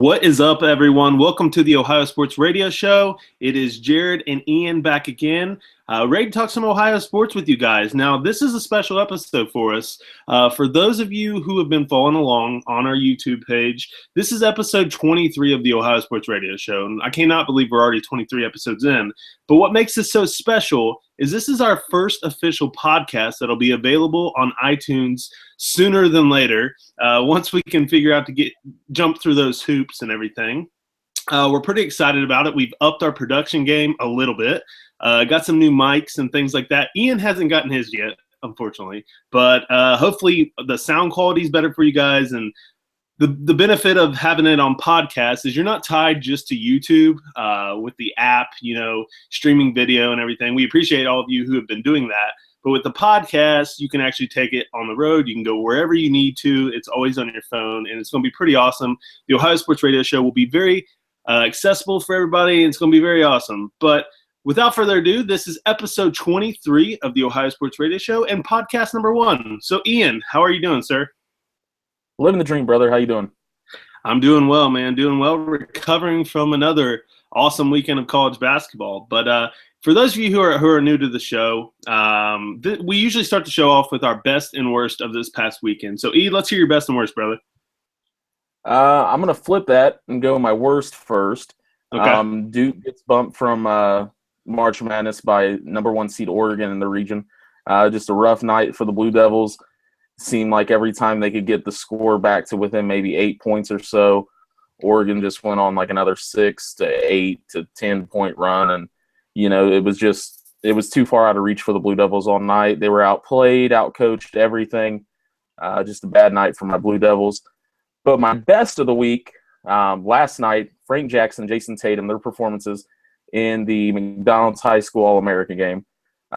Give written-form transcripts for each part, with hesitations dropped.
What is up, everyone? Welcome to the Ohio Sports Radio Show. It is Jared and Ian back again, ready to talk some Ohio sports with you guys. Now, this is a special episode for us. For those of you who have been following along on our YouTube page, this is episode 23 of the Ohio Sports Radio Show. And I cannot believe we're already 23 episodes in. But what makes this so special is this is our first official podcast that'll be available on iTunes sooner than later, once we can figure out to jump through those hoops and everything. We're pretty excited about it. We've upped our production game a little bit, got some new mics and things like that. Ian hasn't gotten his yet, unfortunately, but hopefully the sound quality is better for you guys. And the benefit of having it on podcast is you're not tied just to YouTube with the app, streaming video and everything. We appreciate all of you who have been doing that. But with the podcast, you can actually take it on the road. You can go wherever you need to. It's always on your phone, and it's going to be pretty awesome. The Ohio Sports Radio Show will be very accessible for everybody, and it's going to be very awesome. But without further ado, this is episode 23 of the Ohio Sports Radio Show and podcast number 1. So, Ian, how are you doing, sir? Living the dream, brother. How you doing? I'm doing well, man. Doing well. Recovering from another awesome weekend of college basketball. But for those of you who are new to the show, we usually start the show off with our best and worst of this past weekend. So, E, let's hear your best and worst, brother. I'm going to flip that and go my worst first. Okay. Duke gets bumped from March Madness by number 1 seed Oregon in the region. Just a rough night for the Blue Devils. Seemed like every time they could get the score back to within maybe 8 points or so, Oregon just went on like another 6 to 8 to 10 point run. And, it was too far out of reach for the Blue Devils all night. They were outplayed, outcoached, everything. Just a bad night for my Blue Devils. But my best of the week, last night, Frank Jackson, Jason Tatum, their performances in the McDonald's High School All-America game.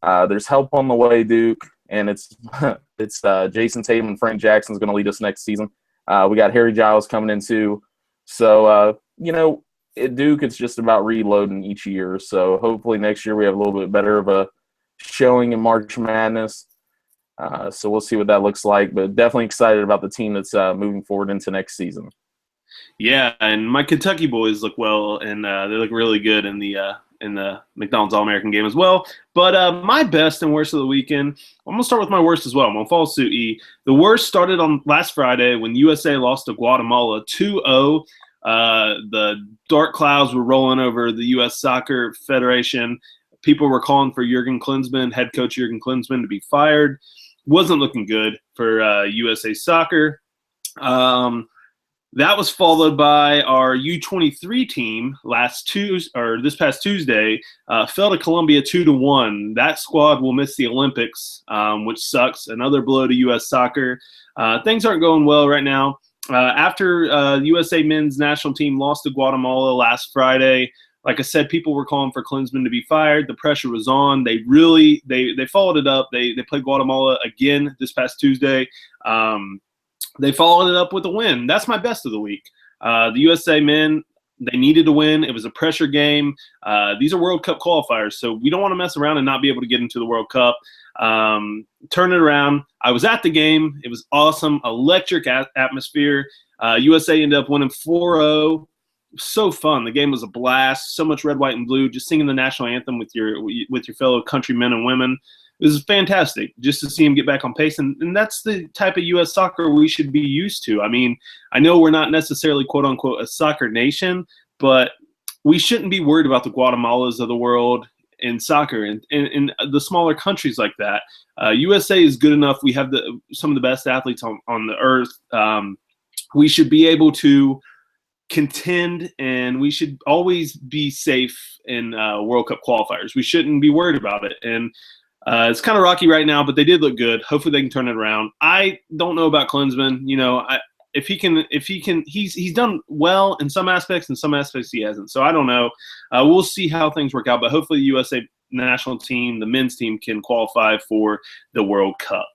There's help on the way, Duke, and it's Jason Tatum and Frank Jackson's going to lead us next season. We got Harry Giles coming in too. So, at Duke, it's just about reloading each year. So hopefully next year we have a little bit better of a showing in March Madness. So we'll see what that looks like. But definitely excited about the team that's moving forward into next season. Yeah, and my Kentucky boys look well, and they look really good in the McDonald's All-American game as well. But my best and worst of the weekend, I'm going to start with my worst as well. I'm going to follow suit, E. The worst started on last Friday when USA lost to Guatemala 2-0. The dark clouds were rolling over the U.S. Soccer Federation. People were calling for head coach Jurgen Klinsmann, to be fired. Wasn't looking good for USA Soccer. That was followed by our U23 team this past Tuesday, fell to Colombia 2-1. That squad will miss the Olympics, which sucks. Another blow to U.S. Soccer. Things aren't going well right now. After USA men's national team lost to Guatemala last Friday, like I said, people were calling for Klinsmann to be fired. The pressure was on. They followed it up. They played Guatemala again this past Tuesday. They followed it up with a win. That's my best of the week. The USA men, they needed to win. It was a pressure game. These are World Cup qualifiers, so we don't want to mess around and not be able to get into the World Cup. Turn it around. I was at the game. It was awesome, electric atmosphere. USA ended up winning 4-0. So fun. The game was a blast. So much red, white, and blue. Just singing the national anthem with your fellow countrymen and women. It was fantastic just to see him get back on pace. And that's the type of U.S. soccer we should be used to. I mean, I know we're not necessarily, quote unquote, a soccer nation, but we shouldn't be worried about the Guatemalas of the world in soccer and in the smaller countries like that. USA is good enough. We have some of the best athletes on the earth. We should be able to contend, and we should always be safe in World Cup qualifiers. We shouldn't be worried about it. And it's kind of rocky right now, but they did look good. Hopefully they can turn it around. I don't know about Klinsmann. If he can, he's done well in some aspects, and some aspects he hasn't. So I don't know. We'll see how things work out, but hopefully the USA national team, the men's team, can qualify for the World Cup.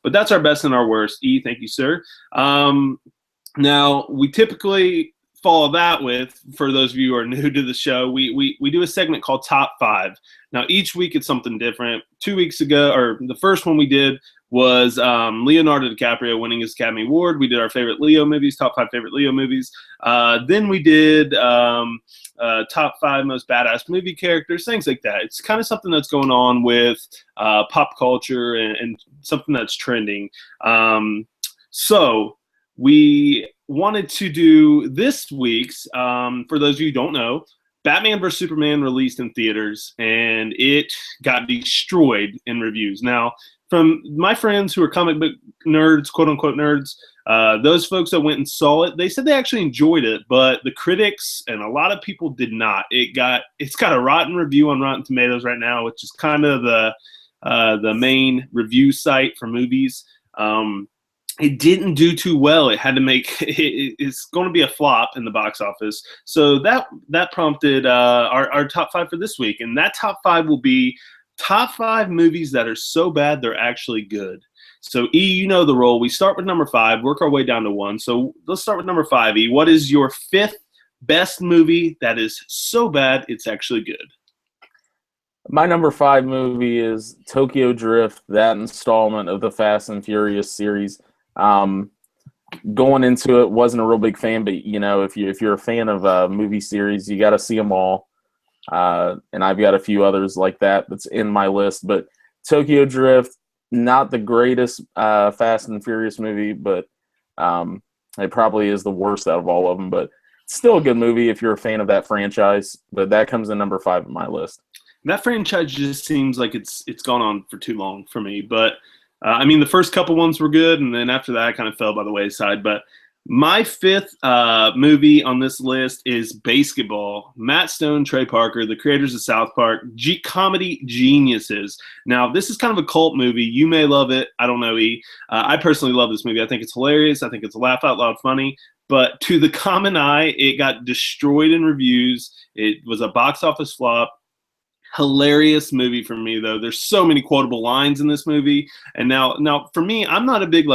But that's our best and our worst. E, thank you, sir. Now, we typically follow that with, for those of you who are new to the show, we do a segment called Top 5. Now, each week it's something different. 2 weeks ago, or the first one we did was Leonardo DiCaprio winning his Academy Award. We did our favorite Leo movies, top 5 favorite Leo movies. Then we did top 5 most badass movie characters, things like that. It's kind of something that's going on with pop culture and something that's trending. So we wanted to do this week's, for those of you who don't know, Batman vs. Superman released in theaters, and it got destroyed in reviews. Now, from my friends who are comic book nerds, quote-unquote nerds, those folks that went and saw it, they said they actually enjoyed it, but the critics and a lot of people did not. It's got a rotten review on Rotten Tomatoes right now, which is kind of the main review site for movies. It didn't do too well. It had to it's going to be a flop in the box office. So that prompted our top 5 for this week. And that top 5 will be top 5 movies that are so bad they're actually good. So, E, you know the role. We start with number 5, work our way down to 1. So let's start with number 5, E. What is your 5th best movie that is so bad it's actually good? My number 5 movie is Tokyo Drift, that installment of the Fast and Furious series. Going into it, wasn't a real big fan, but if you're a fan of a movie series, you got to see them all. And I've got a few others like that's in my list. But Tokyo Drift, not the greatest Fast and Furious movie, but it probably is the worst out of all of them. But still a good movie if you're a fan of that franchise. But that comes in number 5 on my list. That franchise just seems like it's gone on for too long for me. But I mean, the first couple ones were good, and then after that, I kind of fell by the wayside. But my 5th movie on this list is Basketball. Matt Stone, Trey Parker, the creators of South Park, comedy geniuses. Now, this is kind of a cult movie. You may love it. I don't know, E. I personally love this movie. I think it's hilarious. I think it's laugh out loud funny. But to the common eye, it got destroyed in reviews. It was a box office flop. Hilarious movie for me, though. There's so many quotable lines in this movie. And now for me, I'm not a big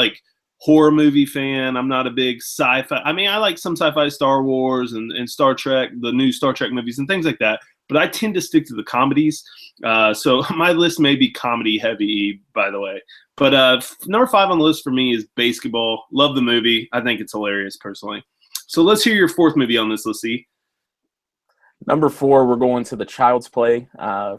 horror movie fan. I'm not a big sci-fi. I mean, I like some sci-fi, Star Wars and Star Trek, the new Star Trek movies and things like that. But I tend to stick to the comedies. So my list may be comedy heavy, by the way. But number 5 on the list for me is Basketball. Love the movie. I think it's hilarious personally. So let's hear your 4th movie on this list, E. Number 4, we're going to the Child's Play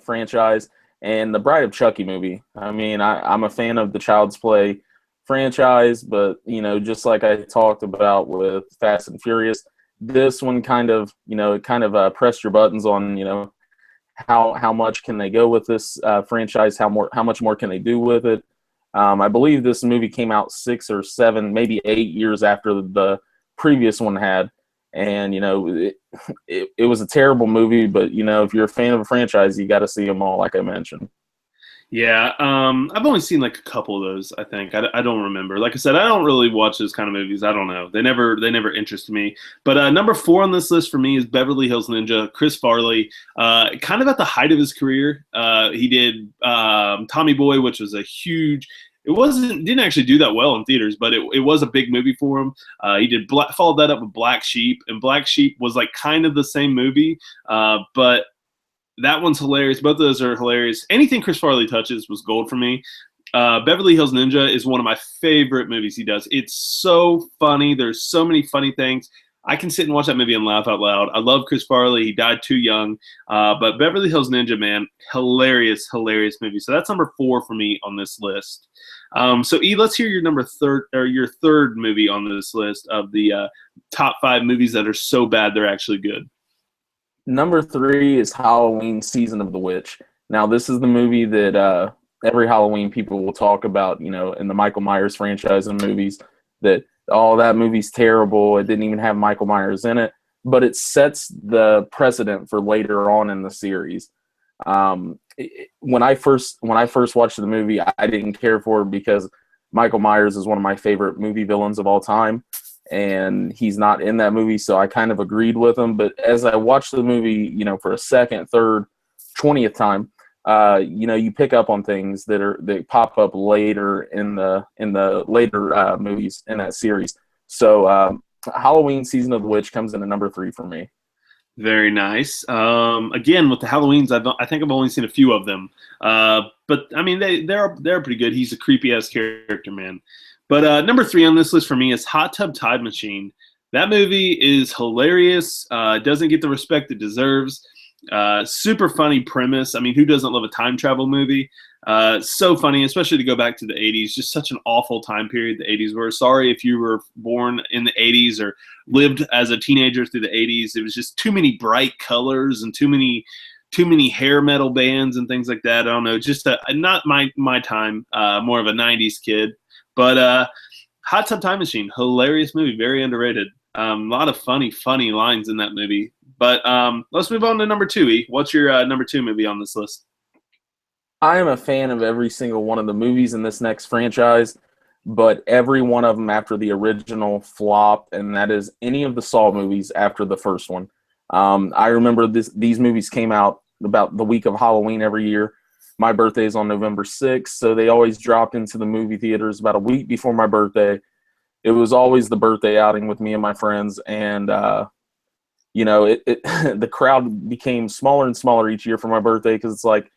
franchise and the Bride of Chucky movie. I mean, I'm a fan of the Child's Play franchise, but, just like I talked about with Fast and Furious, this one kind of pressed your buttons on, how much can they go with this franchise, how much more can they do with it. I believe this movie came out 6 or 7, maybe 8 years after the previous one had. And, it was a terrible movie, but, if you're a fan of a franchise, you got to see them all, like I mentioned. Yeah, I've only seen a couple of those, I think. I don't remember. Like I said, I don't really watch those kind of movies. I don't know. They never interested me. But number 4 on this list for me is Beverly Hills Ninja, Chris Farley. Kind of at the height of his career. He did Tommy Boy, which was a huge – didn't actually do that well in theaters, but it was a big movie for him. He did followed that up with Black Sheep, and Black Sheep was kind of the same movie, but that one's hilarious. Both of those are hilarious. Anything Chris Farley touches was gold for me. Beverly Hills Ninja is one of my favorite movies he does. It's so funny. There's so many funny things. I can sit and watch that movie and laugh out loud. I love Chris Farley. He died too young. But Beverly Hills Ninja, man, hilarious movie. So that's number 4 for me on this list. So E, let's hear your third movie on this list of the top 5 movies that are so bad they're actually good. Number 3 is Halloween Season of the Witch. Now, this is the movie that every Halloween people will talk about, in the Michael Myers franchise and movies, that that movie's terrible. It didn't even have Michael Myers in it, but it sets the precedent for later on in the series. When I first watched the movie, I didn't care for it because Michael Myers is one of my favorite movie villains of all time, and he's not in that movie, so I kind of agreed with him. But as I watched the movie, for a second, third, 20th time, you pick up on things that pop up later in the later movies in that series. So Halloween Season of the Witch comes in at number 3 for me. Very nice. Again, with the Halloweens, I think I've only seen a few of them. But I mean, they're pretty good. He's a creepy ass character, man. But number three on this list for me is Hot Tub Time Machine. That movie is hilarious. It doesn't get the respect it deserves. Super funny premise. I mean, who doesn't love a time travel movie? So funny, especially to go back to the 80s. Just such an awful time period the 80s were. Sorry if you were born in the 80s or lived as a teenager through the 80s. It was just too many bright colors and too many hair metal bands and things like that. I don't know, just not my time. More of a 90s kid. But Hot Tub Time Machine, hilarious movie, very underrated. A lot of funny lines in that movie. But let's move on to number two. E, what's your number two movie on this list? I am a fan of every single one of the movies in this next franchise, but every one of them after the original flopped, and that is any of the Saw movies after the first one. I remember these movies came out about the week of Halloween every year. My birthday is on November 6th, so they always dropped into the movie theaters about a week before my birthday. It was always the birthday outing with me and my friends, and the crowd became smaller and smaller each year for my birthday because it's like,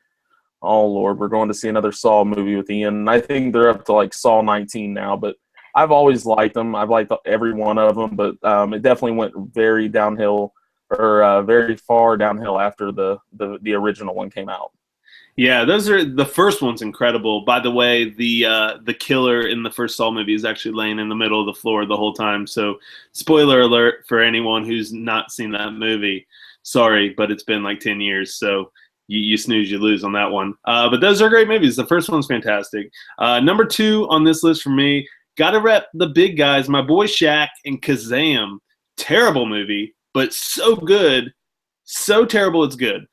oh Lord, we're going to see another Saw movie with Ian. And I think they're up to like Saw 19 now, but I've always liked them. I've liked every one of them, but it definitely went very downhill or very far downhill after the original one came out. Yeah, those are the first one's incredible. By the way, the killer in the first Saw movie is actually laying in the middle of the floor the whole time. So, spoiler alert for anyone who's not seen that movie. Sorry, but it's been like 10 years, so you snooze, you lose on that one. But those are great movies. The first one's fantastic. Number two on this list for me, gotta rep the big guys. My boy Shaq and Kazam. Terrible movie, but so good, so terrible it's good.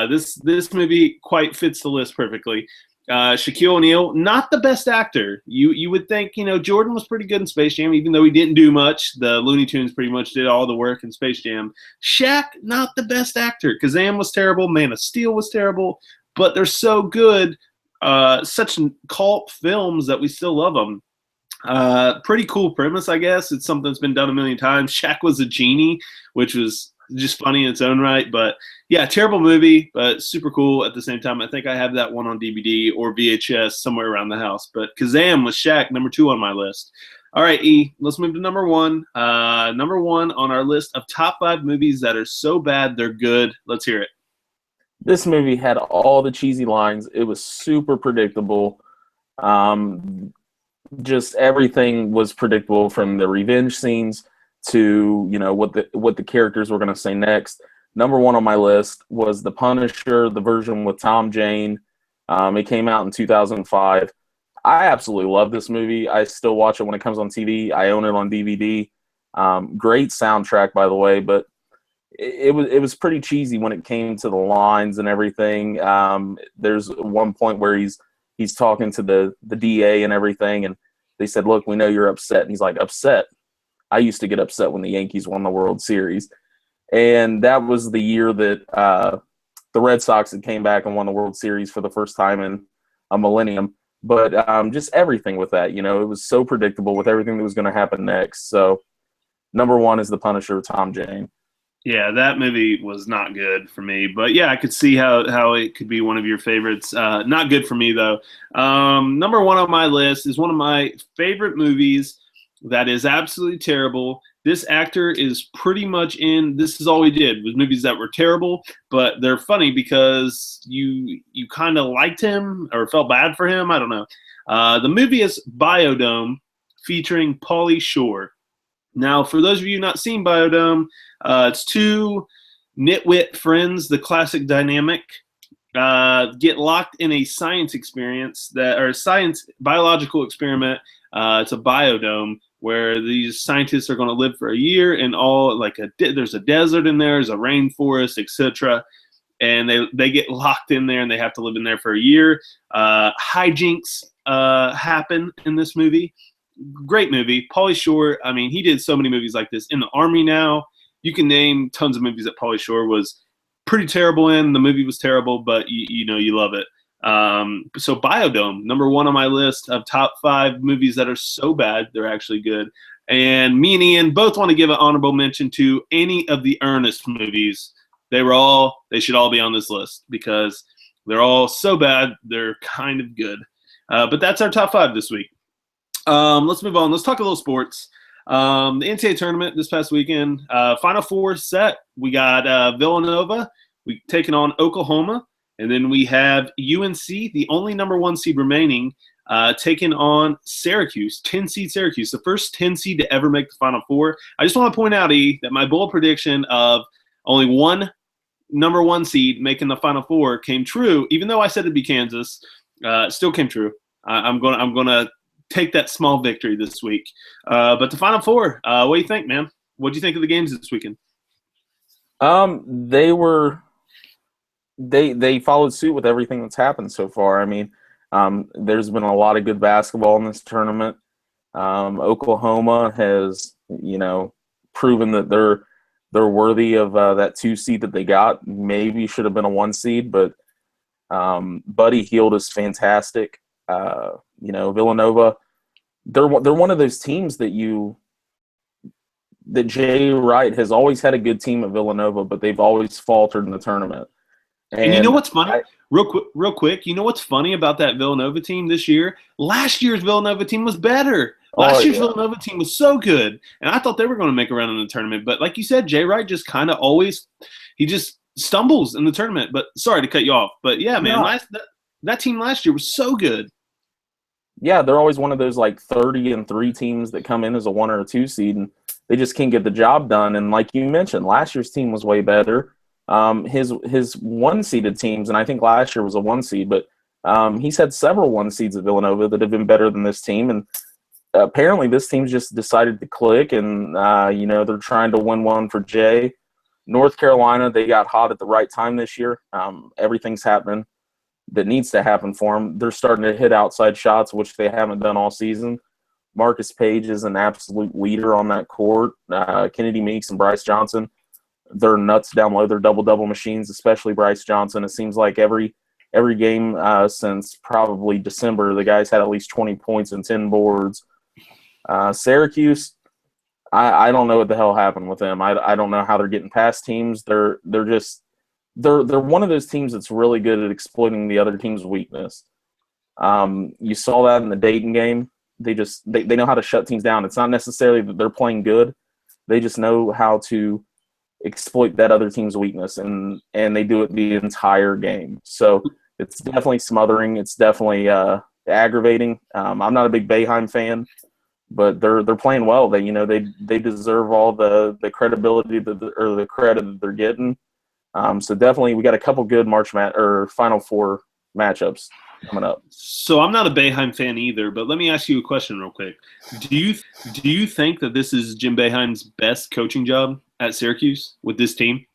This movie quite fits the list perfectly. Shaquille O'Neal, not the best actor. You would think, Jordan was pretty good in Space Jam, even though he didn't do much. The Looney Tunes pretty much did all the work in Space Jam. Shaq, not the best actor. Kazam was terrible. Man of Steel was terrible. But they're so good. Such cult films that we still love them. Pretty cool premise, I guess. It's something that's been done a million times. Shaq was a genie, which was just funny in its own right. But yeah, terrible movie, but super cool at the same time. I think I have that one on DVD or VHS somewhere around the house. But Kazam with Shaq, number two on my list. All right, E, let's move to number one. Number one on our list of top 5 movies that are so bad they're good. Let's hear it. This movie had all the cheesy lines. It was super predictable. Just everything was predictable, from the revenge scenes to what the characters were going to say next. Number one on my list was The Punisher, the version with Tom Jane. It came out in 2005. I absolutely love this movie. I still watch it when it comes on TV. I own it on DVD. Great soundtrack, by the way, but it was pretty cheesy when it came to the lines and everything. There's one point where he's talking to the DA and everything, and they said, "Look, we know you're upset." And he's like, "Upset? I used to get upset when the Yankees won the World Series." And that was the year that the Red Sox had came back and won the World Series for the first time in a millennium. But just everything with that, it was so predictable with everything that was going to happen next. So number one is The Punisher, Tom Jane. Yeah, that movie was not good for me. But yeah, I could see how it could be one of your favorites. Not good for me, though. Number one on my list is one of my favorite movies that is absolutely terrible. This actor is pretty much in This Is All We Did, with movies that were terrible, but they're funny because you kind of liked him or felt bad for him. I don't know. The movie is Biodome, featuring Pauly Shore. Now, for those of you not seen Biodome, it's two nitwit friends, the classic dynamic, get locked in a science experience biological experiment. It's a biodome where these scientists are going to live for a year, and there's a desert in there, there's a rainforest, etc. And they get locked in there, and they have to live in there for a year. Hijinks happen in this movie. Great movie. Pauly Shore, I mean, he did so many movies like this. In the Army Now, you can name tons of movies that Pauly Shore was pretty terrible in. The movie was terrible, but you love it. So Biodome, number one on my list of top 5 movies that are so bad they're actually good. And me and Ian both want to give an honorable mention to any of the Ernest movies. They should all be on this list because they're all so bad, they're kind of good. But that's our top 5 this week. Let's move on. Let's talk a little sports. The NCAA tournament this past weekend, Final Four set. We got Villanova. We taking on Oklahoma. And then we have UNC, the only number 1 seed remaining, taking on Syracuse, 10-seed Syracuse, the first 10 seed to ever make the Final Four. I just want to point out, that my bold prediction of only one number 1 seed making the Final Four came true, even though I said it'd be Kansas. It still came true. I'm gonna take that small victory this week. But the Final Four, what do you think, man? What do you think of the games this weekend? They followed suit with everything that's happened so far. I mean, there's been a lot of good basketball in this tournament. Oklahoma has, proven that they're worthy of that 2 seed that they got. Maybe should have been a 1 seed, but Buddy Hield is fantastic. Villanova, they're one of those teams that Jay Wright has always had a good team at Villanova, but they've always faltered in the tournament. And you know what's funny? Real quick, you know what's funny about that Villanova team this year? Last year's Villanova team was better. Last year's Villanova team was so good. And I thought they were going to make a run in the tournament. But like you said, Jay Wright just kind of he just stumbles in the tournament. But sorry to cut you off. But yeah, man, that team last year was so good. Yeah, they're always one of those 30-3 teams that come in as a 1 or a 2 seed, and they just can't get the job done. And like you mentioned, last year's team was way better. His 1-seeded teams, and I think last year was a 1 seed, but he's had several 1 seeds at Villanova that have been better than this team, and apparently this team's just decided to click, and they're trying to win one for Jay. North Carolina, they got hot at the right time this year. Everything's happening that needs to happen for them. They're starting to hit outside shots, which they haven't done all season. Marcus Page is an absolute leader on that court. Kennedy Meeks and Bryce Johnson, they're nuts down low. They're double-double machines, especially Bryce Johnson. It seems like every game since probably December, the guy's had at least 20 points and 10 boards. Syracuse, I don't know what the hell happened with them. I don't know how they're getting past teams. They're one of those teams that's really good at exploiting the other team's weakness. You saw that in the Dayton game. They know how to shut teams down. It's not necessarily that they're playing good. They just know how to exploit that other team's weakness, and they do it the entire game. So it's definitely smothering. It's definitely aggravating. I'm not a big Boeheim fan, but they're playing well. They deserve all the credibility or the credit that they're getting. So definitely we got a couple good Final Four matchups coming up. So I'm not a Boeheim fan either, but let me ask you a question real quick. Do you think that this is Jim Boeheim's best coaching job at Syracuse with this team?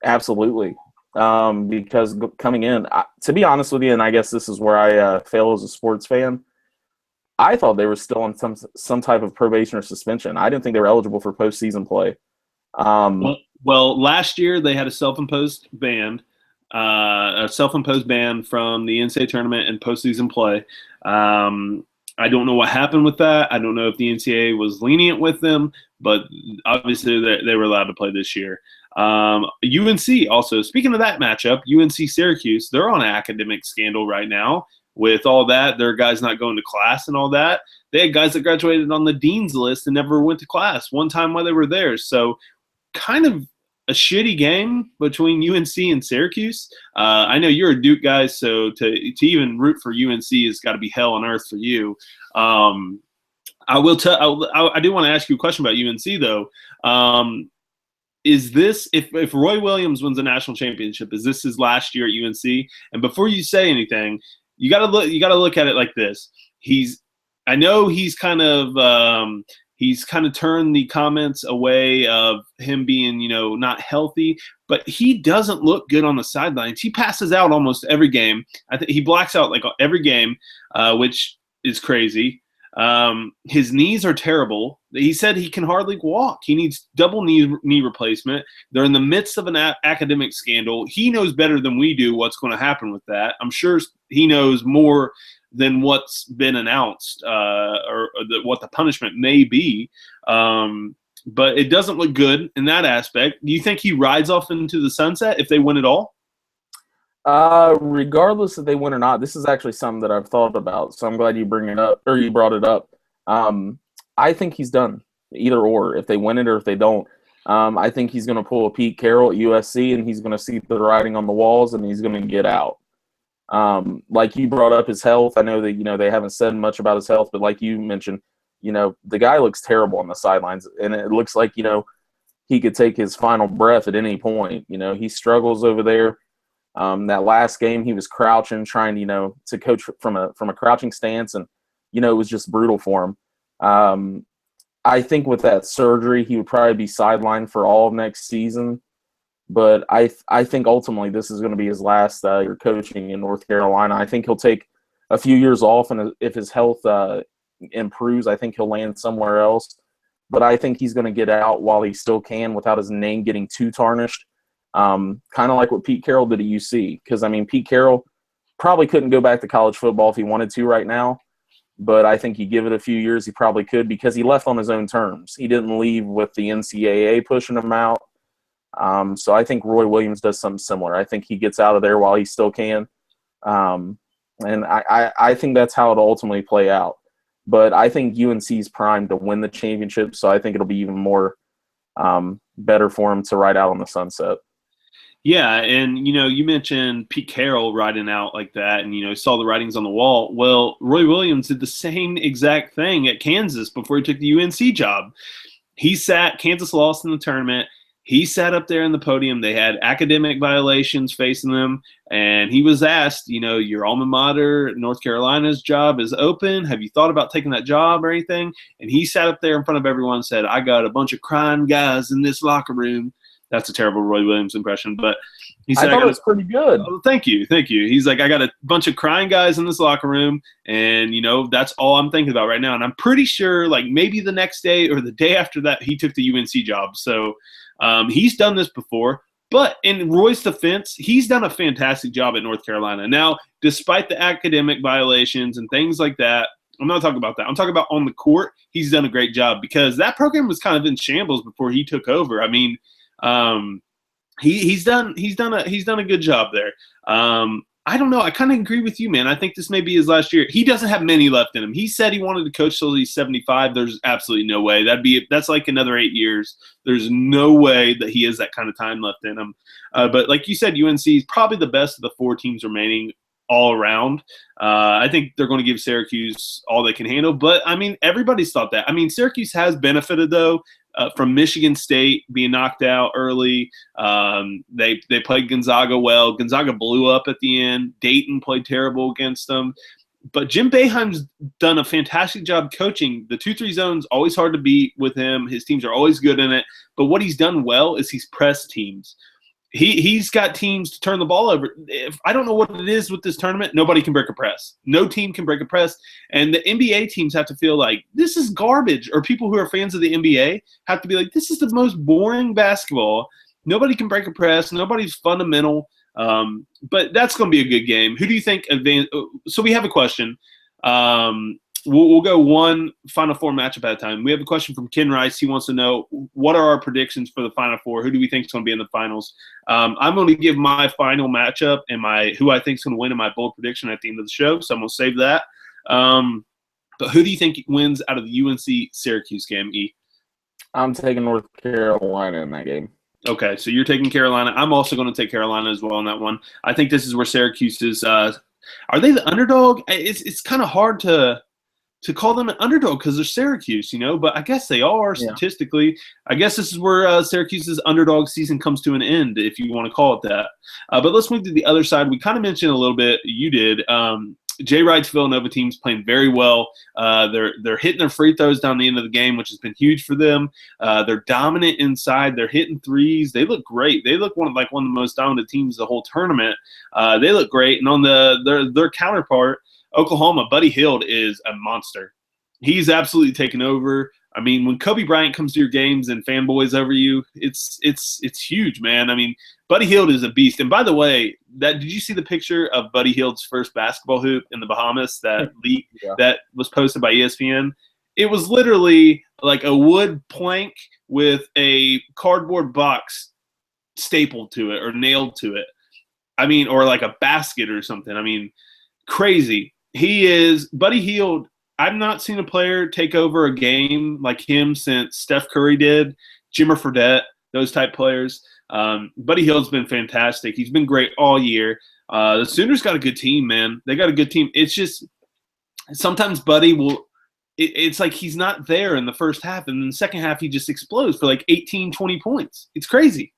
Absolutely. Because coming in, to be honest with you, and I guess this is where I fail as a sports fan, I thought they were still on some type of probation or suspension. I didn't think they were eligible for postseason play. Well, last year they had a self-imposed ban from the NCAA tournament and postseason play. I don't know what happened with that. I don't know if the NCAA was lenient with them, but obviously they were allowed to play this year. UNC also, speaking of that matchup, UNC-Syracuse, they're on an academic scandal right now. With all that, there are guys not going to class and all that. They had guys that graduated on the dean's list and never went to class one time while they were there. So kind of a shitty game between UNC and Syracuse. I know you're a Duke guy, so to even root for UNC has got to be hell on earth for you. I do want to ask you a question about UNC though. Is this, if Roy Williams wins a national championship, is this his last year at UNC? And before you say anything, you got to look at it like this. I know he's kind of turned the comments away of him being, not healthy, but he doesn't look good on the sidelines. He passes out almost every game. I think he blacks out like every game, which is crazy. His knees are terrible. He said he can hardly walk. He needs double knee replacement. They're in the midst of an academic scandal. He knows better than we do what's going to happen with that. I'm sure he knows more than what's been announced or what the punishment may be. But it doesn't look good in that aspect. Do you think he rides off into the sunset if they win it all? Regardless if they win or not, this is actually something that I've thought about. So I'm glad you bring it up, or you brought it up. I think he's done either or. If they win it or if they don't, I think he's going to pull a Pete Carroll at USC, and he's going to see the writing on the walls, and he's going to get out. Like you brought up his health. I know that they haven't said much about his health, but like you mentioned, the guy looks terrible on the sidelines, and it looks like he could take his final breath at any point. He struggles over there. That last game, he was crouching, trying, to coach from a crouching stance, and it was just brutal for him. I think with that surgery, he would probably be sidelined for all of next season. But I think ultimately this is going to be his last year coaching in North Carolina. I think he'll take a few years off, and if his health improves, I think he'll land somewhere else. But I think he's going to get out while he still can without his name getting too tarnished. Kind of like what Pete Carroll did at UC. Because, Pete Carroll probably couldn't go back to college football if he wanted to right now. But I think you give it a few years, he probably could, because he left on his own terms. He didn't leave with the NCAA pushing him out. So I think Roy Williams does something similar. I think he gets out of there while he still can. And I think that's how it'll ultimately play out. But I think UNC's primed to win the championship, so I think it'll be even more better for him to ride out on the sunset. Yeah, and, you mentioned Pete Carroll riding out like that and, saw the writings on the wall. Well, Roy Williams did the same exact thing at Kansas before he took the UNC job. Kansas lost in the tournament. He sat up there in the podium. They had academic violations facing them, and he was asked, your alma mater, North Carolina's job is open. Have you thought about taking that job or anything? And he sat up there in front of everyone and said, I got a bunch of crying guys in this locker room. That's a terrible Roy Williams impression, but he said, I thought it was pretty good. Oh, thank you. He's like, I got a bunch of crying guys in this locker room, and, that's all I'm thinking about right now. And I'm pretty sure, maybe the next day or the day after that, he took the UNC job. So he's done this before. But in Roy's defense, he's done a fantastic job at North Carolina. Now, despite the academic violations and things like that, I'm not talking about that. I'm talking about on the court, he's done a great job, because that program was kind of in shambles before he took over. He's done a good job there. I don't know. I kind of agree with you, man. I think this may be his last year. He doesn't have many left in him. He said he wanted to coach till he's 75. There's absolutely no way. That's like another 8 years. There's no way that he has that kind of time left in him. But like you said, UNC is probably the best of the 4 teams remaining all around. I think they're going to give Syracuse all they can handle. But, everybody's thought that. Syracuse has benefited, though, from Michigan State being knocked out early. They played Gonzaga well. Gonzaga blew up at the end. Dayton played terrible against them. But Jim Boeheim's done a fantastic job coaching. The 2-3 zone's always hard to beat with him. His teams are always good in it. But what he's done well is he's pressed teams. He's got teams to turn the ball over. I don't know what it is with this tournament. Nobody can break a press. No team can break a press. And the NBA teams have to feel like this is garbage, or people who are fans of the NBA have to be like, this is the most boring basketball. Nobody can break a press. Nobody's fundamental. But that's going to be a good game. Who do you think So we have a question. We'll go one Final Four matchup at a time. We have a question from Ken Rice. He wants to know, what are our predictions for the Final Four? Who do we think is going to be in the finals? I'm going to give my final matchup and who I think is going to win in my bold prediction at the end of the show, so I'm going to save that. But who do you think wins out of the UNC-Syracuse game, E? I'm taking North Carolina in that game. Okay, so you're taking Carolina. I'm also going to take Carolina as well in that one. I think this is where Syracuse is are they the underdog? It's kind of hard to call them an underdog because they're Syracuse, but I guess they are statistically. Yeah. I guess this is where Syracuse's underdog season comes to an end, if you want to call it that. But let's move to the other side. We kind of mentioned a little bit, you did, Jay Wright's Villanova team's playing very well. They're hitting their free throws down the end of the game, which has been huge for them. They're dominant inside. They're hitting threes. They look great. They look one of the most dominant teams the whole tournament. They look great. And on their counterpart, Oklahoma, Buddy Hield is a monster. He's absolutely taken over. I mean, when Kobe Bryant comes to your games and fanboys over you, it's huge, man. I mean, Buddy Hield is a beast. And by the way, did you see the picture of Buddy Hield's first basketball hoop in the Bahamas that that was posted by ESPN? It was literally like a wood plank with a cardboard box stapled to it or nailed to it. I mean, or like a basket or something. I mean, crazy. Buddy Hield. I've not seen a player take over a game like him since Steph Curry did, Jimmer Fredette, those type players. Buddy Hield's been fantastic. He's been great all year. The Sooners got a good team, man. They got a good team. It's just sometimes Buddy will – it's like he's not there in the first half, and in the second half he just explodes for like 18, 20 points. It's crazy.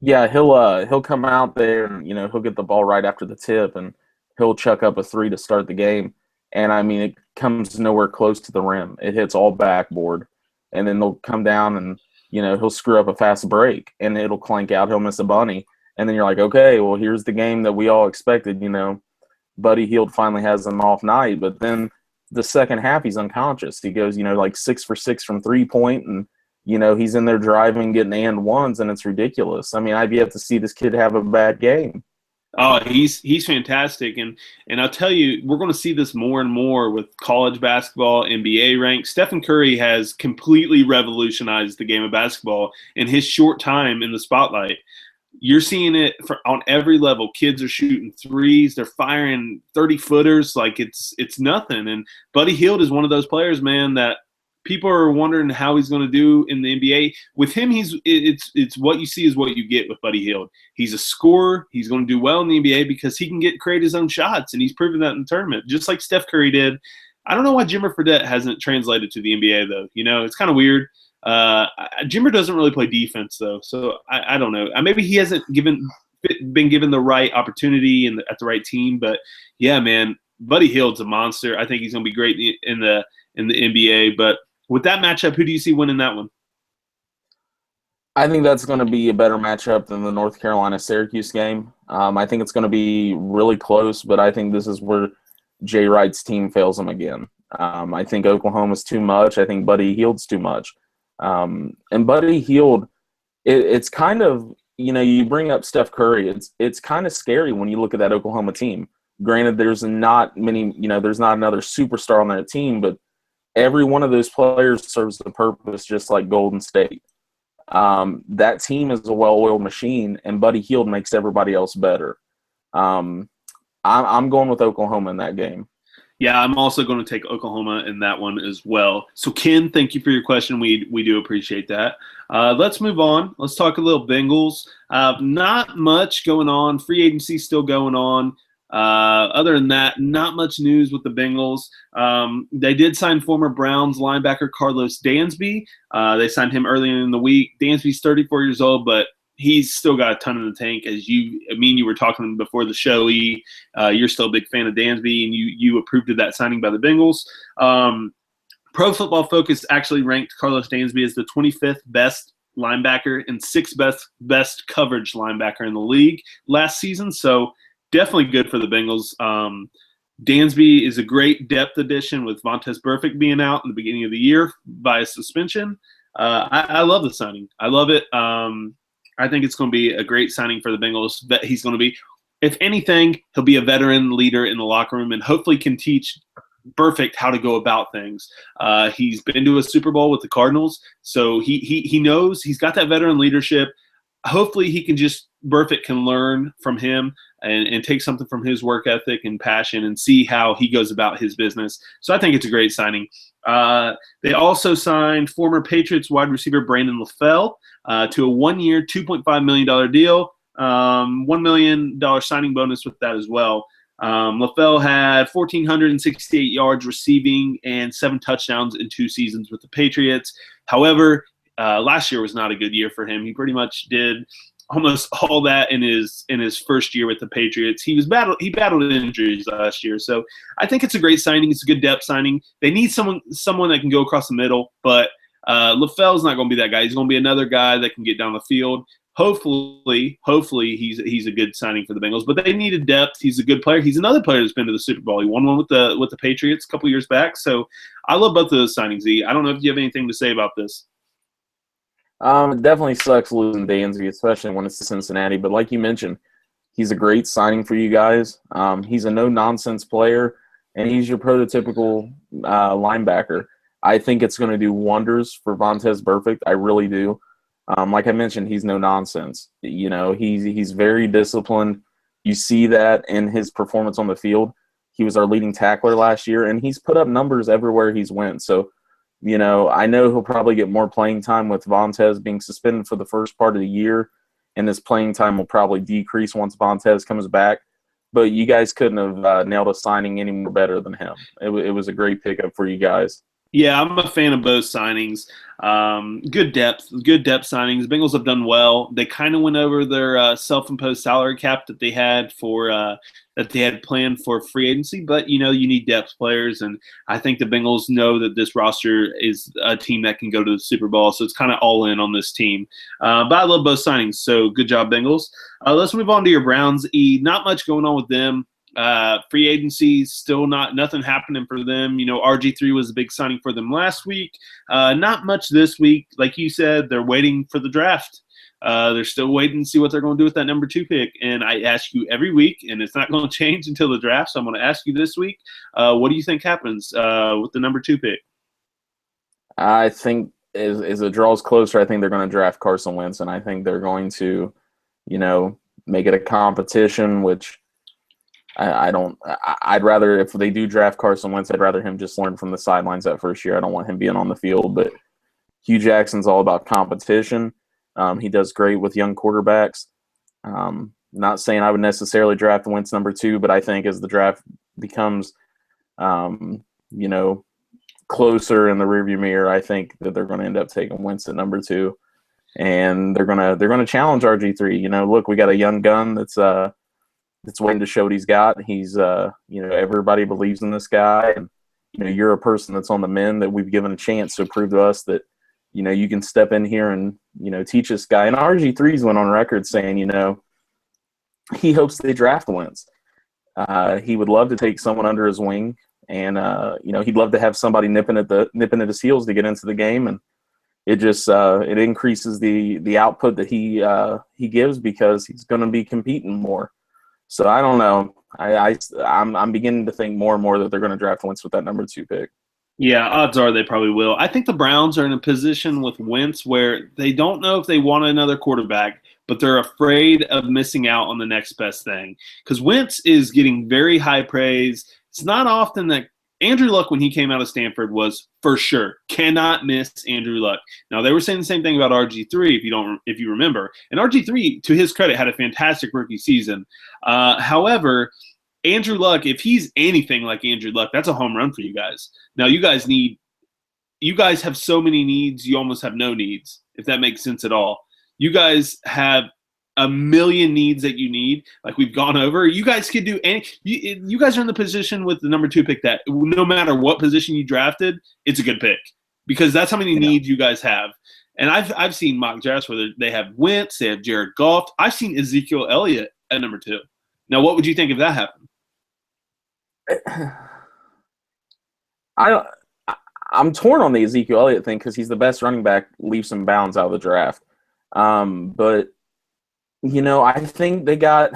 Yeah, he'll come out there and, he'll get the ball right after the tip, and he'll chuck up a three to start the game. And, I mean, it comes nowhere close to the rim. It hits all backboard. And then they'll come down and, he'll screw up a fast break, and it'll clank out. He'll miss a bunny. And then you're like, okay, well, here's the game that we all expected. Buddy Hield finally has an off night. But then the second half, he's unconscious. He goes, like 6 for 6 from three-point, and, he's in there driving, getting and ones, and it's ridiculous. I mean, I've yet to see this kid have a bad game. Oh, he's fantastic, and I'll tell you, we're going to see this more and more with college basketball, NBA ranks. Stephen Curry has completely revolutionized the game of basketball in his short time in the spotlight. You're seeing it on every level. Kids are shooting threes, they're firing 30-footers like it's nothing. And Buddy Hield is one of those players, man, that people are wondering how he's going to do in the NBA. With him, it's what you see is what you get with Buddy Hield. He's a scorer. He's going to do well in the NBA because he can create his own shots, and he's proven that in the tournament, just like Steph Curry did. I don't know why Jimmer Fredette hasn't translated to the NBA, though. It's kind of weird. Jimmer doesn't really play defense, though, so I don't know. Maybe he hasn't been given the right opportunity at the right team, but, yeah, man, Buddy Hield's a monster. I think he's going to be great in the NBA, but with that matchup, who do you see winning that one? I think that's going to be a better matchup than the North Carolina-Syracuse game. I think it's going to be really close, but I think this is where Jay Wright's team fails him again. I think Oklahoma's too much. I think Buddy Hield's too much. And Buddy Hield, it's kind of, you bring up Steph Curry. It's kind of scary when you look at that Oklahoma team. Granted, there's not many, there's not another superstar on that team, but every one of those players serves the purpose, just like Golden State. That team is a well-oiled machine, and Buddy Hield makes everybody else better. I'm going with Oklahoma in that game. Yeah, I'm also going to take Oklahoma in that one as well. So, Ken, thank you for your question. We do appreciate that. Let's move on. Let's talk a little Bengals. Not much going on. Free agency still going on. Other than that, not much news with the Bengals. They did sign former Browns linebacker Carlos Dansby. They signed him earlier in the week. Dansby's 34 years old, but he's still got a ton in the tank. As you were talking before the show, you're still a big fan of Dansby, and you approved of that signing by the Bengals. Pro Football Focus actually ranked Carlos Dansby as the 25th best linebacker and 6th best coverage linebacker in the league last season. So definitely good for the Bengals. Dansby is a great depth addition with Vontaze Burfict being out in the beginning of the year by a suspension. I love the signing. I love it. I think it's going to be a great signing for the Bengals. He's going to be, if anything, he'll be a veteran leader in the locker room and hopefully can teach Burfict how to go about things. He's been to a Super Bowl with the Cardinals, so he knows he's got that veteran leadership. Hopefully Burfict can learn from him and take something from his work ethic and passion and see how he goes about his business. So I think it's a great signing. They also signed former Patriots wide receiver Brandon LaFell to a 1-year, $2.5 million deal, $1 million signing bonus with that as well. LaFell had 1,468 yards receiving and 7 touchdowns in 2 seasons with the Patriots. However, last year was not a good year for him. He pretty much did almost all that in his first year with the Patriots. He battled injuries last year. So I think it's a great signing. It's a good depth signing. They need someone that can go across the middle, but LaFell's not going to be that guy. He's going to be another guy that can get down the field. hopefully he's a good signing for the Bengals. But they needed depth. He's a good player. He's another player that's been to the Super Bowl. He won one with the Patriots a couple years back. So I love both of those signings. Z, I don't know if you have anything to say about this. It definitely sucks losing Dansby, especially when it's to Cincinnati. But like you mentioned, he's a great signing for you guys. He's a no-nonsense player, and he's your prototypical linebacker. I think it's going to do wonders for Vontaze Burfict. I really do. Like I mentioned, he's no nonsense. You know, he's very disciplined. You see that in his performance on the field. He was our leading tackler last year, and he's put up numbers everywhere he's went. So, you know, I know he'll probably get more playing time with Vontaze being suspended for the first part of the year, and his playing time will probably decrease once Vontaze comes back. But you guys couldn't have nailed a signing any more better than him. It was a great pickup for you guys. Yeah, I'm a fan of both signings. Good depth signings. Bengals have done well. They kind of went over their self-imposed salary cap that they had planned for free agency. But you know, you need depth players, and I think the Bengals know that this roster is a team that can go to the Super Bowl. So it's kind of all in on this team. But I love both signings. So good job, Bengals. Let's move on to your Browns. Not much going on with them. Free agency, still nothing happening for them. You know, RG3 was a big signing for them last week. Not much this week. Like you said, they're waiting for the draft. They're still waiting to see what they're going to do with that number 2 pick. And I ask you every week, and it's not going to change until the draft. So I'm going to ask you this week, what do you think happens with the number 2 pick? I think as it draws closer, I think they're going to draft Carson Wentz, and I think they're going to, you know, make it a competition, which I'd rather, if they do draft Carson Wentz, I'd rather him just learn from the sidelines that first year. I don't want him being on the field. But Hugh Jackson's all about competition. He does great with young quarterbacks. Not saying I would necessarily draft Wentz number 2, but I think as the draft becomes, you know, closer in the rearview mirror, I think that they're going to end up taking Wentz at number 2, and they're gonna challenge RG3. You know, look, we got a young gun that's waiting to show what he's got. He's, you know, everybody believes in this guy. And, you know, you're a person that's on the mend that we've given a chance to prove to us that, you know, you can step in here and, you know, teach this guy. And RG3's went on record saying, you know, he hopes they draft Wentz. He would love to take someone under his wing, and, you know, he'd love to have somebody nipping at his heels to get into the game. And it just it increases the output that he gives, because he's going to be competing more. So I don't know. I'm beginning to think more and more that they're going to draft Wentz with that number 2 pick. Yeah, odds are they probably will. I think the Browns are in a position with Wentz where they don't know if they want another quarterback, but they're afraid of missing out on the next best thing. Because Wentz is getting very high praise. It's not often that Andrew Luck, when he came out of Stanford, was for sure cannot miss Andrew Luck. Now they were saying the same thing about RG3, if you remember. And RG3, to his credit, had a fantastic rookie season. However, Andrew Luck, if he's anything like Andrew Luck, that's a home run for you guys. Now you guys have so many needs, you almost have no needs, if that makes sense at all. You guys have a million needs that you need, like we've gone over. You guys could do any. You guys are in the position with the number 2 pick that no matter what position you drafted, it's a good pick, because that's how many needs you guys have. And I've seen mock drafts where they have Wentz, they have Jared Goff. I've seen Ezekiel Elliott at number 2. Now, what would you think if that happened? I'm torn on the Ezekiel Elliott thing, because he's the best running back leaps and bounds out of the draft. But you know, I think they got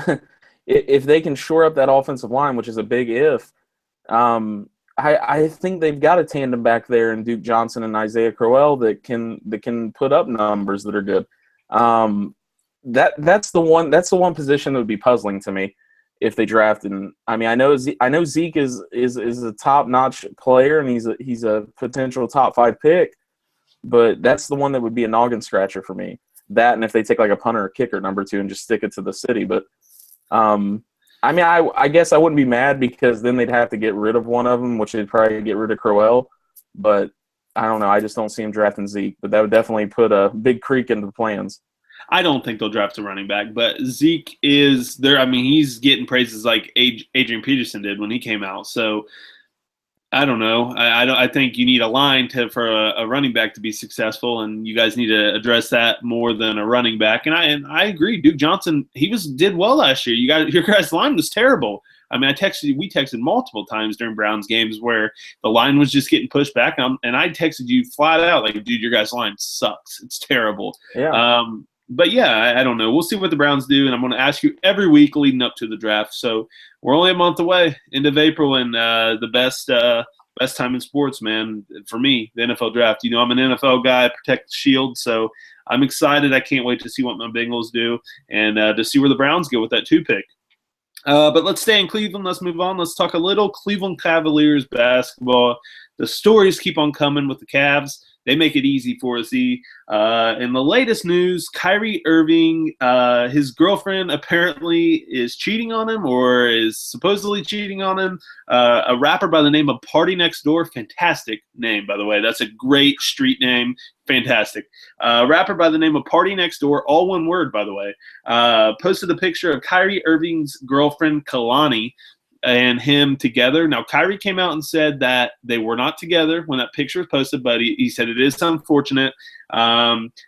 if they can shore up that offensive line, which is a big if. I think they've got a tandem back there in Duke Johnson and Isaiah Crowell that can put up numbers that are good. That's the one position that would be puzzling to me if they drafted. And I mean, I know Zeke is a top-notch player, and he's a potential top 5 pick, but that's the one that would be a noggin scratcher for me. That, and if they take like a punter or kicker number 2 and just stick it to the city. But I mean, I guess I wouldn't be mad, because then they'd have to get rid of one of them, which they'd probably get rid of Crowell. But I don't know. I just don't see him drafting Zeke. But that would definitely put a big creak into the plans. I don't think they'll draft a running back, but Zeke is there. I mean, he's getting praises like Adrian Peterson did when he came out. So I don't know. I think you need a line for a running back to be successful, and you guys need to address that more than a running back. And I agree. Duke Johnson, did well last year. Your guys' line was terrible. I mean, we texted multiple times during Browns games where the line was just getting pushed back, and I texted you flat out like, dude, your guys' line sucks. It's terrible. Yeah. But yeah, I don't know. We'll see what the Browns do, and I'm going to ask you every week leading up to the draft. So we're only a month away, end of April, and the best time in sports, man. For me, the NFL draft. I'm an NFL guy, protect the shield, so I'm excited. I can't wait to see what my Bengals do and to see where the Browns go with that 2 pick. But let's stay in Cleveland. Let's move on. Let's talk a little Cleveland Cavaliers basketball. The stories keep on coming with the Cavs. They make it easy for us. In the latest news, Kyrie Irving, his girlfriend apparently is cheating on him or is supposedly cheating on him. A rapper by the name of Party Next Door, fantastic name, by the way. That's a great street name, fantastic. Rapper by the name of Party Next Door, all one word, by the way, posted a picture of Kyrie Irving's girlfriend, Kalani, and him together. Now, Kyrie came out and said that they were not together when that picture was posted, but he said it is unfortunate.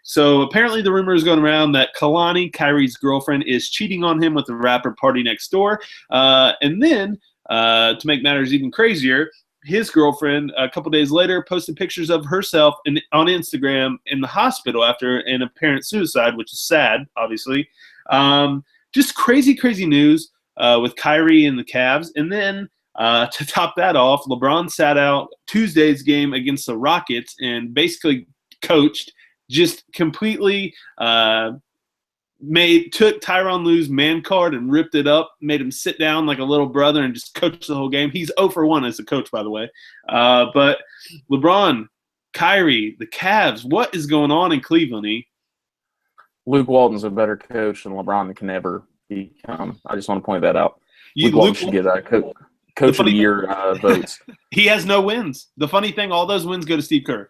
So apparently the rumor is going around that Kalani, Kyrie's girlfriend, is cheating on him with the rapper Party Next Door. And then, to make matters even crazier, his girlfriend, a couple days later, posted pictures of herself on Instagram in the hospital after an apparent suicide, which is sad, obviously. Just crazy, crazy news. With Kyrie and the Cavs. And then to top that off, LeBron sat out Tuesday's game against the Rockets and basically coached, just completely took Tyronn Lue's man card and ripped it up, made him sit down like a little brother and just coached the whole game. He's 0 for 1 as a coach, by the way. But LeBron, Kyrie, the Cavs, what is going on in Cleveland, E? Luke Walton's a better coach than LeBron can ever become. I just want to point that out. Luke Walton should get coach of the year votes. He has no wins. The funny thing, all those wins go to Steve Kerr.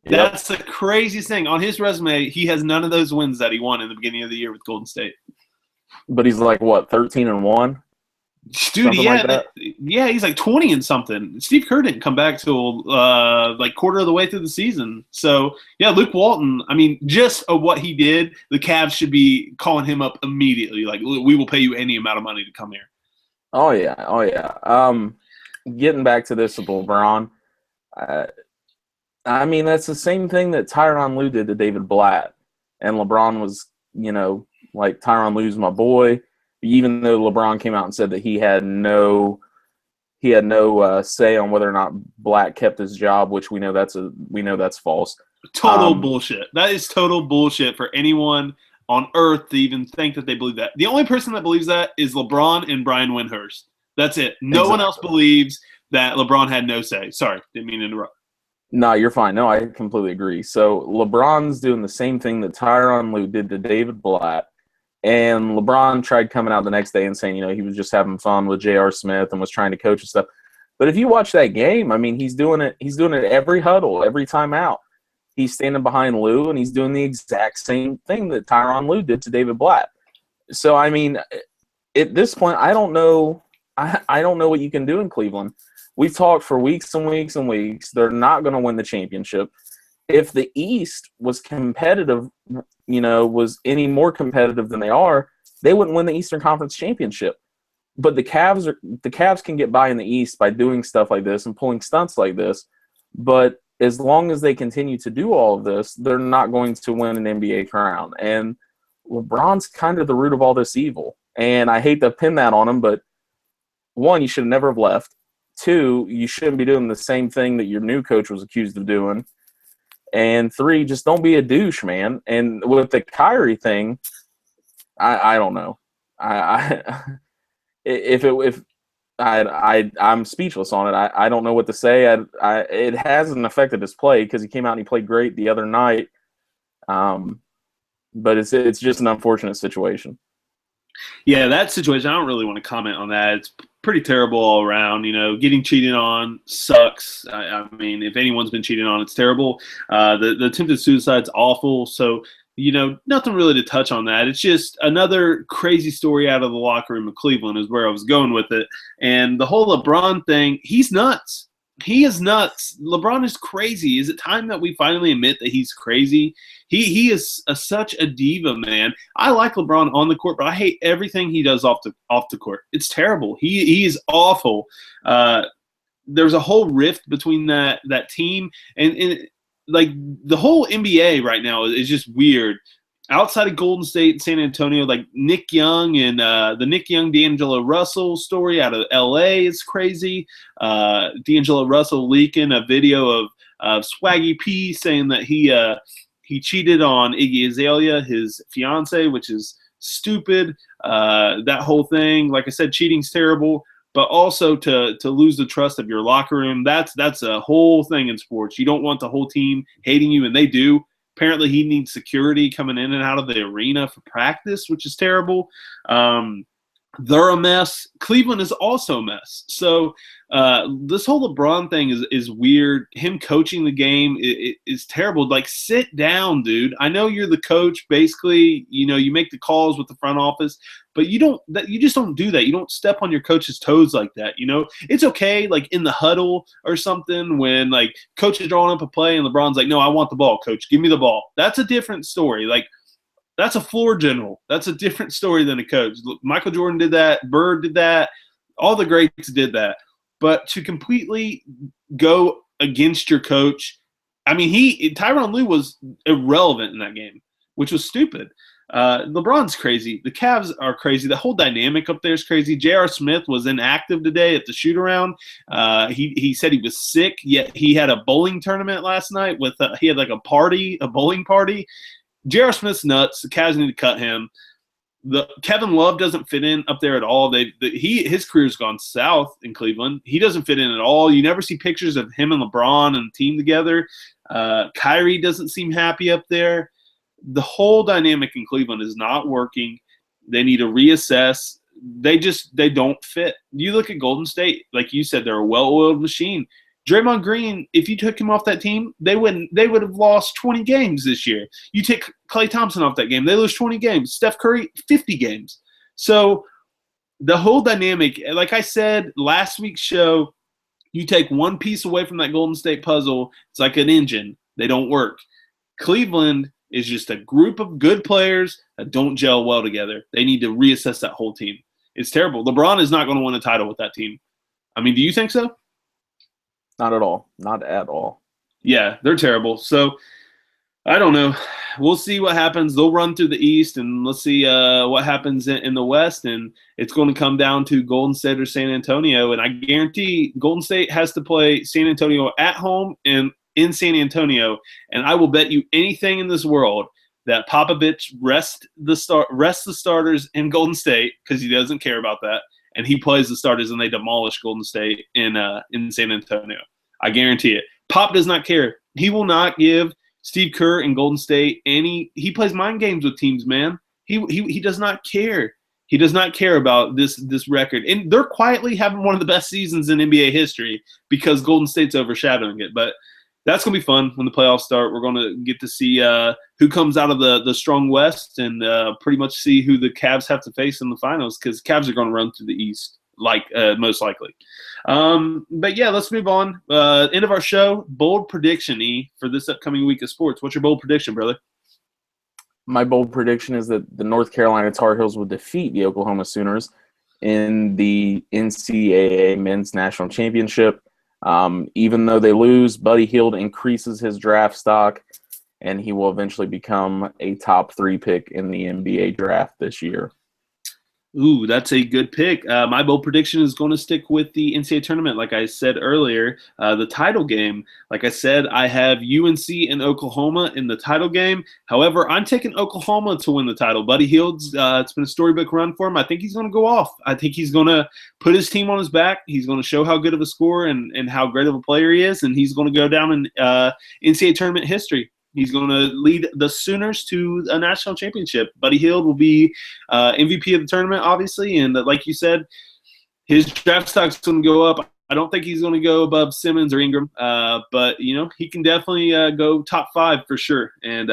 Yep. That's the craziest thing. On his resume, he has none of those wins that he won in the beginning of the year with Golden State. But he's like, what, 13-1? Dude, yeah, he's like 20 and something. Steve Kerr didn't come back till like quarter of the way through the season. So, yeah, Luke Walton, I mean, just what he did, the Cavs should be calling him up immediately. Like, we will pay you any amount of money to come here. Oh, yeah. Getting back to this with LeBron, I mean, that's the same thing that Tyronn Lue did to David Blatt. And LeBron was, like, Tyronn Lue's my boy. Even though LeBron came out and said that he had no say on whether or not Black kept his job, which we know that's false. Total bullshit. That is total bullshit for anyone on earth to even think that they believe that. The only person that believes that is LeBron and Brian Windhurst. That's it. No one else believes that LeBron had no say. Sorry, didn't mean to interrupt. No, you're fine. No, I completely agree. So LeBron's doing the same thing that Tyronn Lue did to David Blatt. And LeBron tried coming out the next day and saying, he was just having fun with J.R. Smith and was trying to coach and stuff. But if you watch that game, I mean, he's doing it every huddle, every time out. He's standing behind Lue, and he's doing the exact same thing that Tyronn Lue did to David Blatt. So, I mean, at this point, I don't know. I don't know what you can do in Cleveland. We've talked for weeks and weeks and weeks. They're not going to win the championship. If the East was competitive, was any more competitive than they are, they wouldn't win the Eastern Conference Championship. But the Cavs can get by in the East by doing stuff like this and pulling stunts like this. But as long as they continue to do all of this, they're not going to win an NBA crown. And LeBron's kind of the root of all this evil. And I hate to pin that on him, but one, you should never have left. Two, you shouldn't be doing the same thing that your new coach was accused of doing. And three, just don't be a douche, man. And with the Kyrie thing, I don't know. I'm speechless on it. I don't know what to say. It hasn't affected his play because he came out and he played great the other night. But it's just an unfortunate situation. Yeah, that situation, I don't really want to comment on that. It's pretty terrible all around. Getting cheated on sucks. I mean, if anyone's been cheated on, it's terrible. The attempted suicide's awful. So, nothing really to touch on that. It's just another crazy story out of the locker room of Cleveland is where I was going with it. And the whole LeBron thing, he's nuts. He is nuts. LeBron is crazy. Is it time that we finally admit that he's crazy? He is such a diva, man. I like LeBron on the court, but I hate everything he does off the court. It's terrible. He is awful. There's a whole rift between that team and like the whole NBA right now is just weird. Outside of Golden State and San Antonio, like Nick Young and the Nick Young D'Angelo Russell story out of LA is crazy. D'Angelo Russell leaking a video of Swaggy P saying that he cheated on Iggy Azalea, his fiance, which is stupid. That whole thing, like I said, cheating's terrible. But also to lose the trust of your locker room, that's a whole thing in sports. You don't want the whole team hating you, and they do. Apparently, he needs security coming in and out of the arena for practice, which is terrible. They're a mess. Cleveland is also a mess. So this whole LeBron thing is weird. Him coaching the game is terrible. Like, sit down, dude. I know you're the coach. Basically, you make the calls with the front office, but you just don't do that. You don't step on your coach's toes like that. It's okay, like in the huddle or something, when like coach is drawing up a play and LeBron's like, "No, I want the ball, coach. Give me the ball." That's a different story. Like, that's a floor general. That's a different story than a coach. Michael Jordan did that. Bird did that. All the greats did that. But to completely go against your coach, I mean, Tyronn Lue was irrelevant in that game, which was stupid. LeBron's crazy. The Cavs are crazy. The whole dynamic up there is crazy. J.R. Smith was inactive today at the shoot-around. He said he was sick, yet he had a bowling tournament last night. He had like a bowling party. J.R. Smith's nuts. The Cavs need to cut him. Kevin Love doesn't fit in up there at all. His career's gone south in Cleveland. He doesn't fit in at all. You never see pictures of him and LeBron and the team together. Kyrie doesn't seem happy up there. The whole dynamic in Cleveland is not working. They need to reassess. They don't fit. You look at Golden State, like you said, they're a well-oiled machine. Draymond Green, if you took him off that team, they would have lost 20 games this year. You take Klay Thompson off that game, they lose 20 games. Steph Curry, 50 games. So the whole dynamic, like I said last week's show, you take one piece away from that Golden State puzzle, it's like an engine. They don't work. Cleveland is just a group of good players that don't gel well together. They need to reassess that whole team. It's terrible. LeBron is not going to win a title with that team. I mean, do you think so? Not at all. Not at all. Yeah, they're terrible. So, I don't know. We'll see what happens. They'll run through the East, and let's see what happens in the West. And it's going to come down to Golden State or San Antonio. And I guarantee Golden State has to play San Antonio at home and in San Antonio. And I will bet you anything in this world that Popovich rests the starters in Golden State, because he doesn't care about that. And he plays the starters, and they demolish Golden State in San Antonio. I guarantee it. Pop does not care. He will not give Steve Kerr and Golden State he plays mind games with teams, man. He does not care. He does not care about this record. And they're quietly having one of the best seasons in NBA history because Golden State's overshadowing it. But that's going to be fun when the playoffs start. We're going to get to see who comes out of the strong West and pretty much see who the Cavs have to face in the finals, because Cavs are going to run through the East, most likely. But, yeah, let's move on. End of our show. Bold prediction, E, for this upcoming week of sports. What's your bold prediction, brother? My bold prediction is that the North Carolina Tar Heels will defeat the Oklahoma Sooners in the NCAA Men's National Championship. Even though they lose, Buddy Hield increases his draft stock, and he will eventually become a top 3 pick in the NBA draft this year. Ooh, that's a good pick. My bold prediction is going to stick with the NCAA tournament. Like I said earlier, the title game. Like I said, I have UNC and Oklahoma in the title game. However, I'm taking Oklahoma to win the title. Buddy Hield's, it's been a storybook run for him. I think he's going to go off. I think he's going to put his team on his back. He's going to show how good of a scorer and how great of a player he is, and he's going to go down in NCAA tournament history. He's going to lead the Sooners to a national championship. Buddy Hield will be MVP of the tournament, obviously. And like you said, his draft stock's going to go up. I don't think he's going to go above Simmons or Ingram. But, he can definitely go top 5 for sure. And,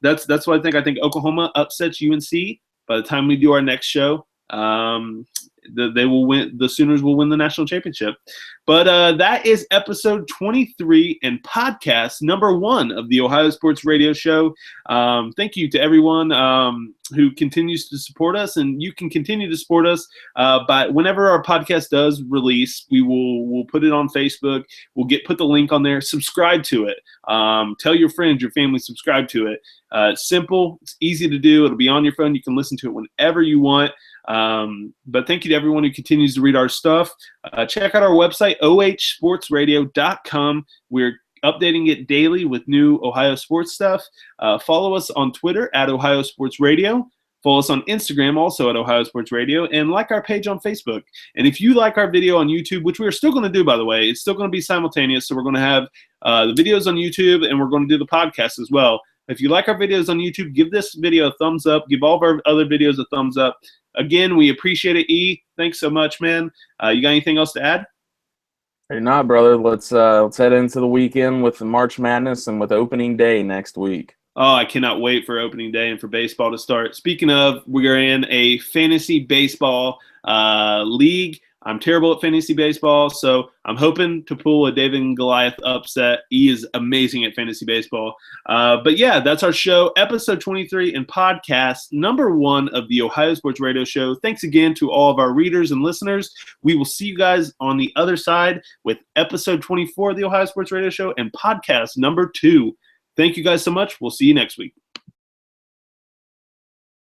that's what I think. I think Oklahoma upsets UNC by the time we do our next show. they will win. The Sooners will win the national championship. But that is episode 23 and podcast number 1 of the Ohio Sports Radio Show. Thank you to everyone who continues to support us, and you can continue to support us by whenever our podcast does release, we'll put it on Facebook. We'll put the link on there. Subscribe to it. Tell your friends, your family, subscribe to it. It's simple. It's easy to do. It'll be on your phone. You can listen to it whenever you want. But thank you to everyone who continues to read our stuff. Check out our website, ohsportsradio.com. We're updating it daily with new Ohio sports stuff. Follow us on Twitter at Ohio Sports Radio. Follow us on Instagram, also at Ohio Sports Radio, and like our page on Facebook. And if you like our video on YouTube, which we're still going to do, by the way, it's still going to be simultaneous. So we're going to have the videos on YouTube, and we're going to do the podcast as well. If you like our videos on YouTube, give this video a thumbs up. Give all of our other videos a thumbs up. Again, we appreciate it, E. Thanks so much, man. You got anything else to add? Hey, not, brother. Let's head into the weekend with the March Madness and with opening day next week. Oh, I cannot wait for opening day and for baseball to start. Speaking of, we are in a fantasy baseball league. I'm terrible at fantasy baseball, so I'm hoping to pull a David and Goliath upset. He is amazing at fantasy baseball. But yeah, that's our show, episode 23 and podcast number 1 of the Ohio Sports Radio Show. Thanks again to all of our readers and listeners. We will see you guys on the other side with episode 24 of the Ohio Sports Radio Show and podcast number 2. Thank you guys so much. We'll see you next week.